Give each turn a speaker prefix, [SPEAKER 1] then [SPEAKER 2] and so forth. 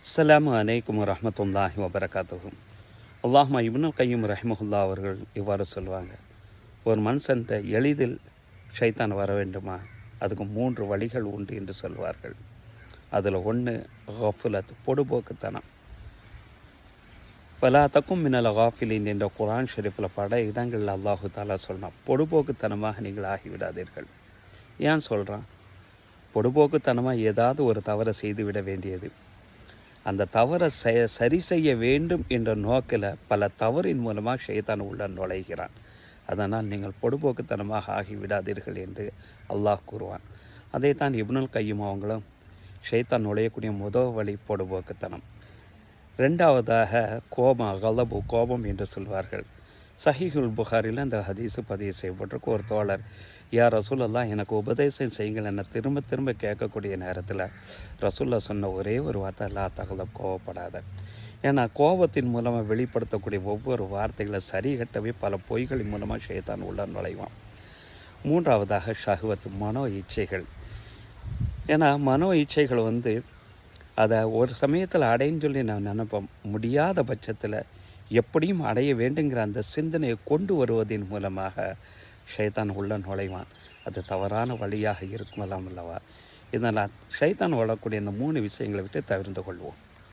[SPEAKER 1] அஸ்ஸலாமு அலைக்கும் வரஹ்மத்துல்லாஹி வபரகாத்துஹு. அல்லாஹும்ம இப்னுல் கையும் ரஹ்மஹுல்லா அவர்கள் இவ்வாறு சொல்லுவாங்க, ஒரு மனுஷன்ட்ட எளிதில் ஷைத்தான் வர வேண்டுமா, அதுக்கு 3 வழிகள் உண்டு என்று சொல்வார்கள். அதில் ஒன்று கஃபுலத், பொடுபோக்குத்தனம். பலா தக்கும் மின்னல் காஃபிலின் என்ற குர்ஆன் ஷெரீஃபில் பல இடங்களில் அல்லாஹு தாலா சொன்னான், பொடுபோக்குத்தனமாக நீங்கள் ஆகிவிடாதீர்கள். ஏன் சொல்கிறான்? பொடுபோக்குத்தனமாக ஏதாவது ஒரு தவறை செய்துவிட வேண்டியது, அந்த தவறை சரி செய்ய வேண்டும் என்ற நோக்கில் பல தவறின் மூலமாக ஷைத்தான் உள்ள நுழைகிறான். அதனால் நீங்கள் பொடுபோக்குத்தனமாக ஆகிவிடாதீர்கள் என்று அல்லாஹ் கூறுவான். அதை தான் இப்னுல் கையும் அவங்களும் ஷைத்தான் நுழையக்கூடிய முதல் வழி பொடுபோக்குத்தனம். ரெண்டாவதாக கோபம் என்று சொல்வார்கள். சஹீஹுல் புகாரில் அந்த ஹதீஸு பதிவு செய்யப்பட்டிருக்கு. ஒரு தோழர், யா ரசூலல்லா, எனக்கு உபதேசம் செய்யுங்கள் என திரும்ப திரும்ப கேட்கக்கூடிய நேரத்தில் ரசூல்லா சொன்ன ஒரே ஒரு வார்த்தை, லா தகலப், கோவப்படாத. ஏன்னா கோபத்தின் மூலமாக வெளிப்படுத்தக்கூடிய ஒவ்வொரு வார்த்தைகளை சரிகட்டவே பல பொய்களின் மூலமாக ஷைத்தான் உள்ள நுழைவான். மூன்றாவதாக ஷஹ்வத், மனோ இச்சைகள். ஏன்னா மனோ இச்சைகள் அதை ஒரு சமயத்தில் அடைன்னு சொல்லி நான் நினைப்போம், முடியாத பட்சத்தில் எப்படியும் அடைய வேண்டுங்கிற அந்த சிந்தனையை கொண்டு வருவதன் மூலமாக ஷைத்தான் உள்ள நுழைவான். அது தவறான வழியாக இருக்குமல்லாம் அல்லவா? இதனால் ஷைத்தான் வாழக்கூடிய இந்த 3 விஷயங்களை விட்டு தவிர்த்து கொள்வோம்.